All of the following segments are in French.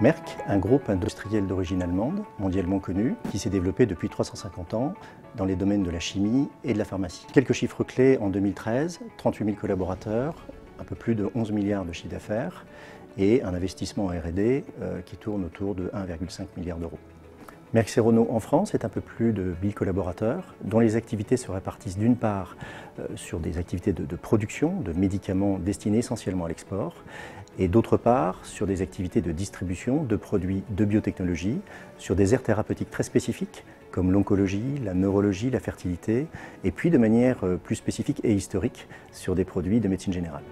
Merck, un groupe industriel d'origine allemande, mondialement connu, qui s'est développé depuis 350 ans dans les domaines de la chimie et de la pharmacie. Quelques chiffres clés en 2013, 38 000 collaborateurs, un peu plus de 11 milliards de chiffre d'affaires et un investissement en R&D qui tourne autour de 1,5 milliard d'euros. Merck Serono en France est un peu plus de 1000 collaborateurs dont les activités se répartissent d'une part sur des activités de production de médicaments destinés essentiellement à l'export et d'autre part sur des activités de distribution de produits de biotechnologie sur des aires thérapeutiques très spécifiques comme l'oncologie, la neurologie, la fertilité et puis de manière plus spécifique et historique sur des produits de médecine générale.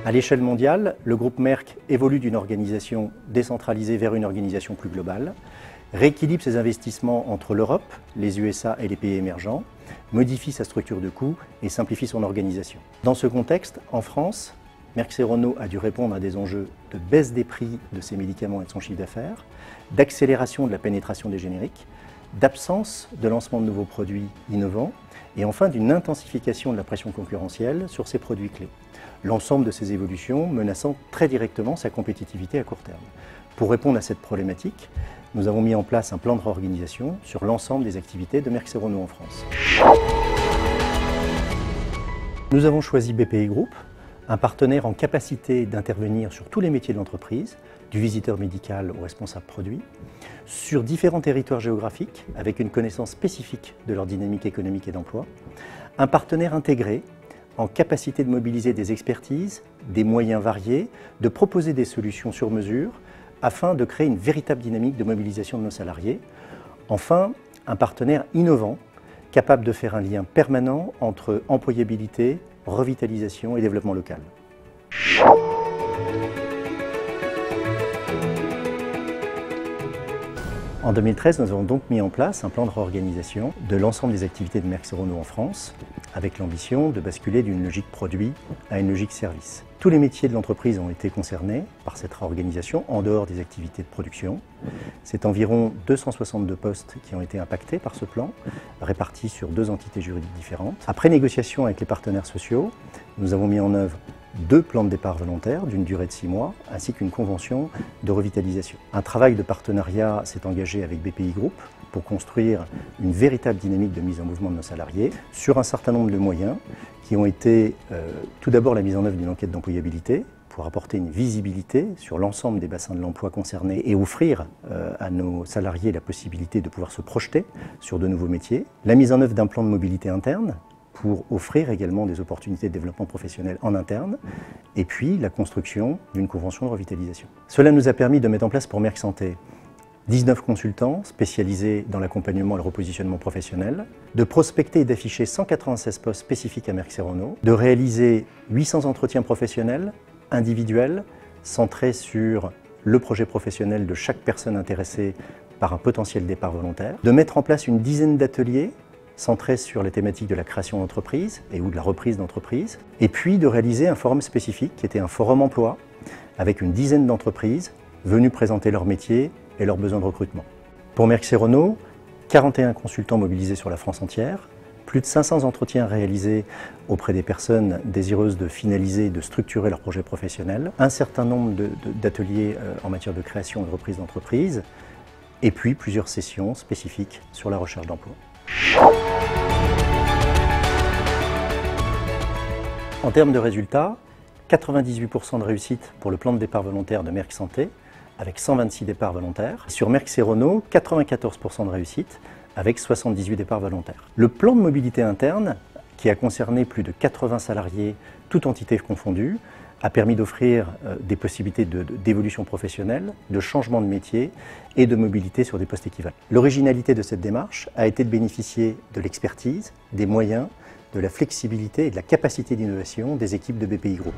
À l'échelle mondiale, le groupe Merck évolue d'une organisation décentralisée vers une organisation plus globale, rééquilibre ses investissements entre l'Europe, les USA et les pays émergents, modifie sa structure de coûts et simplifie son organisation. Dans ce contexte, en France, Merck Serono a dû répondre à des enjeux de baisse des prix de ses médicaments et de son chiffre d'affaires, d'accélération de la pénétration des génériques, d'absence de lancement de nouveaux produits innovants et enfin d'une intensification de la pression concurrentielle sur ses produits clés. L'ensemble de ces évolutions menaçant très directement sa compétitivité à court terme. Pour répondre à cette problématique, nous avons mis en place un plan de réorganisation sur l'ensemble des activités de Merck Serono en France. Nous avons choisi BPI Group, un partenaire en capacité d'intervenir sur tous les métiers de l'entreprise, du visiteur médical au responsable produit, sur différents territoires géographiques avec une connaissance spécifique de leur dynamique économique et d'emploi, un partenaire intégré en capacité de mobiliser des expertises, des moyens variés, de proposer des solutions sur mesure afin de créer une véritable dynamique de mobilisation de nos salariés. Enfin, un partenaire innovant, capable de faire un lien permanent entre employabilité, revitalisation et développement local. En 2013, nous avons donc mis en place un plan de réorganisation de l'ensemble des activités de Merck Serono en France, avec l'ambition de basculer d'une logique produit à une logique service. Tous les métiers de l'entreprise ont été concernés par cette réorganisation en dehors des activités de production. C'est environ 262 postes qui ont été impactés par ce plan, répartis sur 2 entités juridiques différentes. Après négociation avec les partenaires sociaux, nous avons mis en œuvre 2 plans de départ volontaires d'une durée de 6 mois, ainsi qu'une convention de revitalisation. Un travail de partenariat s'est engagé avec BPI Group pour construire une véritable dynamique de mise en mouvement de nos salariés sur un certain nombre de moyens qui ont été tout d'abord la mise en œuvre d'une enquête d'employabilité pour apporter une visibilité sur l'ensemble des bassins de l'emploi concernés et offrir à nos salariés la possibilité de pouvoir se projeter sur de nouveaux métiers. La mise en œuvre d'un plan de mobilité interne pour offrir également des opportunités de développement professionnel en interne, et puis la construction d'une convention de revitalisation. Cela nous a permis de mettre en place pour Merck Santé 19 consultants spécialisés dans l'accompagnement et le repositionnement professionnel, de prospecter et d'afficher 196 postes spécifiques à Merck Serono, de réaliser 800 entretiens professionnels, individuels, centrés sur le projet professionnel de chaque personne intéressée par un potentiel départ volontaire, de mettre en place une dizaine d'ateliers centrés sur les thématiques de la création d'entreprise et ou de la reprise d'entreprise, et puis de réaliser un forum spécifique qui était un forum emploi avec une dizaine d'entreprises venues présenter leur métier et leurs besoins de recrutement. Pour Merck Serono, 41 consultants mobilisés sur la France entière, plus de 500 entretiens réalisés auprès des personnes désireuses de finaliser et de structurer leur projet professionnel, un certain nombre d'ateliers en matière de création et de reprise d'entreprise, et puis plusieurs sessions spécifiques sur la recherche d'emploi. En termes de résultats, 98% de réussite pour le plan de départ volontaire de Merck Santé, avec 126 départs volontaires. Sur Merck Serono, 94% de réussite, avec 78 départs volontaires. Le plan de mobilité interne, qui a concerné plus de 80 salariés, toutes entités confondues, a permis d'offrir des possibilités d'évolution professionnelle, de changement de métier et de mobilité sur des postes équivalents. L'originalité de cette démarche a été de bénéficier de l'expertise, des moyens, de la flexibilité et de la capacité d'innovation des équipes de BPI Group.